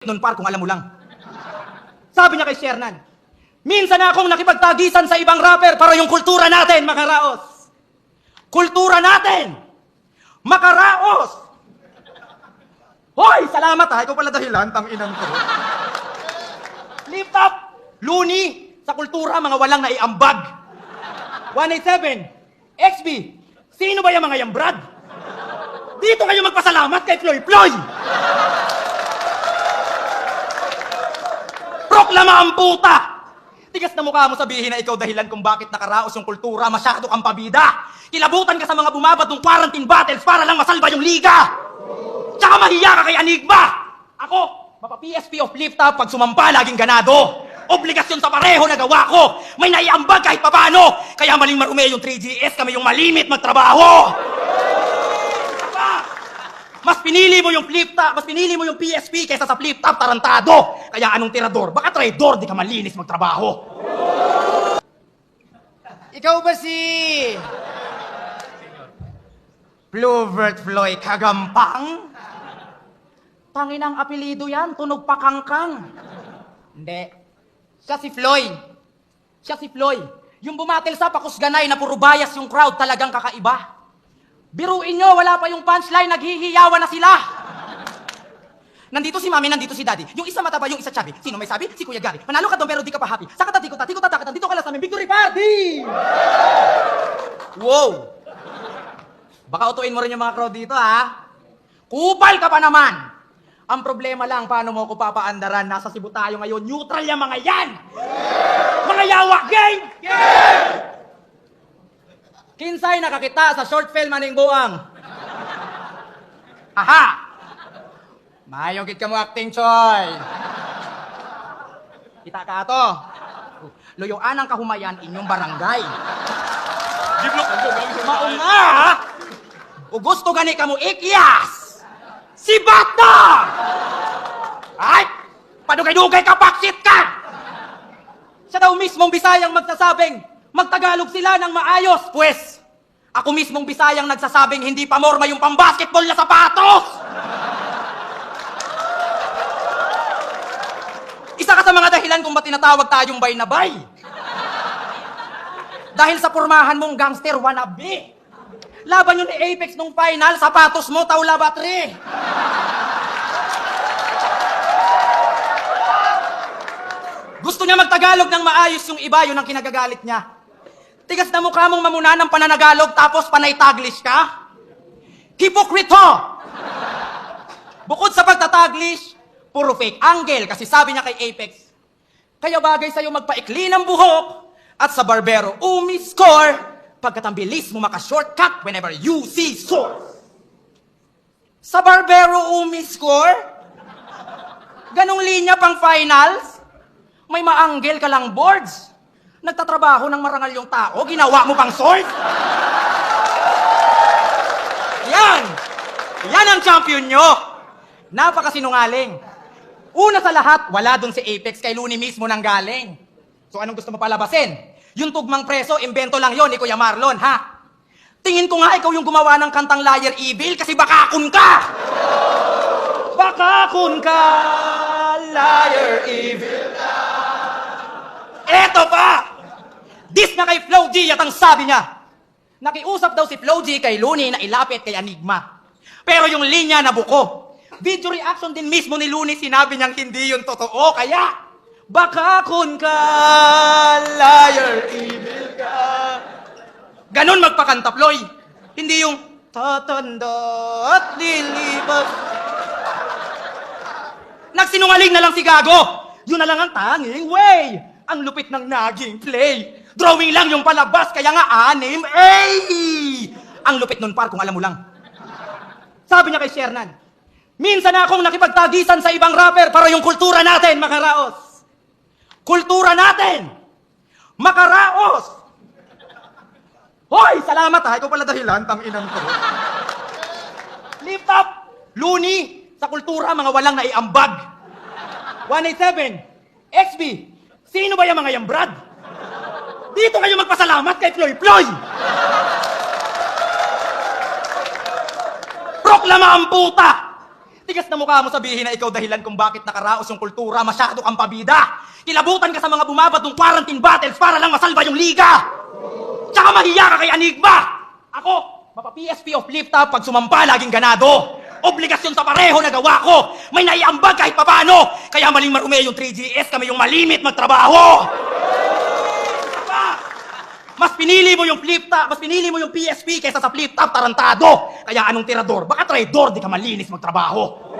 Nun par kung alam mo lang. Sabi niya kay Shernan, minsan na akong nakipagtagisan sa ibang rapper para yung kultura natin makaraos. Kultura natin! Makaraos! Hoy! Salamat ha! Ikaw pala dahilan, tang inang ko. Lift up! Looney! Sa kultura, mga walang naiambag. 187! XB! Sino ba yung mga yung Brad? Dito kayo magpasalamat kay Floy Floy! Proklama ang puta! Tigas na mukha mo sabihin na ikaw dahilan kung bakit nakaraos yung kultura, masyado kang pabida. Kilabutan ka sa mga bumabat ng quarantine battles para lang masalba yung liga. Tsaka mahiya ka kay Enigma. Ako, mapa-PSP of Flip Top pag sumampa laging ganado. Obligasyon sa pareho na gawa ko. May naiambag kahit papano. Kaya maling marume yung 3GS, kami yung malimit magtrabaho. Mas pinili mo yung Flip Top, mas pinili mo yung PSP kaysa sa Flip Top tarantado. Kaya anong tirador? Baka traidor, di ka malinis magtrabaho. Ikaw ba si... Plovert Floy Kagampang? Tanginang apelido yan, tunog pa kangkang. Hindi. Siya si Floy. Siya si Floy. Yung bumatil sa pakusganay na puro bias yung crowd, talagang kakaiba. Biruin nyo, wala pa yung punchline, naghihiyawan na sila. Nandito si mami, nandito si daddy. Yung isa mataba, yung isa chubby. Sino may sabi? Si Kuya Gary. Manalo ka doon pero di ka pa happy. Sakata, tikot, tatakatan. Dito ka lang sa aming victory party! Wow! Baka utuin mo rin yung mga crowd dito, ha? Kupal ka pa naman! Ang problema lang, paano mo ko papaandaran? Nasa Cebu tayo ngayon. Neutral yung mga yan! Mga yawa! Game! Game! Kinsay nakakita sa short film maning buang. Aha! Mayong kit ka mo acting, Choy. Kita ka ato. Loyoan ang kahumayan inyong barangay. Maunga, ha? O gusto gani ka mo ikyas. Si Bata! Ay! Padugay-dugay ka, paksit ka! Siya daw mismong Bisayang magsasabing, magtagalog sila ng maayos. Pwes, ako mismong Bisayang nagsasabing hindi pa morma yung pambasketball na sapatos! Isa ka sa mga dahilan kung ba't tinatawag tayong bay na bay. Dahil sa pormahan mong gangster wannabe. Laban yun ni Apex nung final, sapatos mo, tawla battery. Gusto niya magtagalog ng maayos yung iba, yun ang kinagagalit niya. Tigas na mukha mong mamuna ng pananagalog tapos panay taglish ka? Hipokrito! Bukod sa pagtataglish, puro fake angle kasi sabi niya kay Apex, kaya bagay sa'yo magpaikli ng buhok at sa barbero umi-score pagkat ang bilis mo maka-shortcut whenever you see source. Sa barbero umi-score? Ganong linya pang finals? May ma-angle ka lang boards. Nagtatrabaho ng marangal yung tao, ginawa mo pang source? Yan! Yan ang champion nyo! Napakasinungaling. Una sa lahat, wala dun si Apex, kay Looney mismo nang galing. So anong gusto mo palabasin? Yung tugmang preso, imbento lang yon ni Kuya Marlon, ha? Tingin ko nga ikaw yung gumawa ng kantang Liar Evil kasi bakakon ka! Bakakon ka! Liar Evil ka! Eto pa! Dis na kay Flo G at ang sabi niya, nakiusap daw si Flo G kay Looney na ilapit kay Enigma. Pero yung linya na buko. Video reaction din mismo ni Looney, sinabi niyang hindi yun totoo, kaya bakakon ka, liar, evil ka. Ganon magpakanta, Floy. Hindi yung tatanda at lilipas. Nagsinungaling na lang si Gago. Yun na lang ang tanging way. Ang lupit ng naging play. Drawing lang yung palabas, kaya nga anim, ang lupit nun par kung alam mo lang. Sabi niya kay Shernan, minsan na akong nakipagtagisan sa ibang rapper para yung kultura natin makaraos. Kultura natin! Makaraos! Hoy! Salamat ha! Ikaw pala dahilan, tang inang ko. Lift up! Looney! Sa kultura, mga walang naiambag. 187! XB! Sino ba yung mga yung Brad? Dito kayo magpasalamat kay Floy Floy! Proklama ang puta! Tigas na mukha mo sabihin na ikaw dahilan kung bakit nakaraos yung kultura, masyado kang pabida. Kilabutan ka sa mga bumabat ng quarantine battles para lang masalba yung liga. Tsaka mahiya ka kay Enigma. Ako, mapa-PSP of Flip Top pag sumampa laging ganado. Obligasyon sa pareho na gawa ko. May naiambag kahit papano. Kaya maling marume yung 3GS, kami yung malimit magtrabaho. Mas pinili mo yung flip top, mas pinili mo yung PSP kaysa sa flip top tarantado. Kaya anong tirador? Baka traidor, di ka malinis magtrabaho.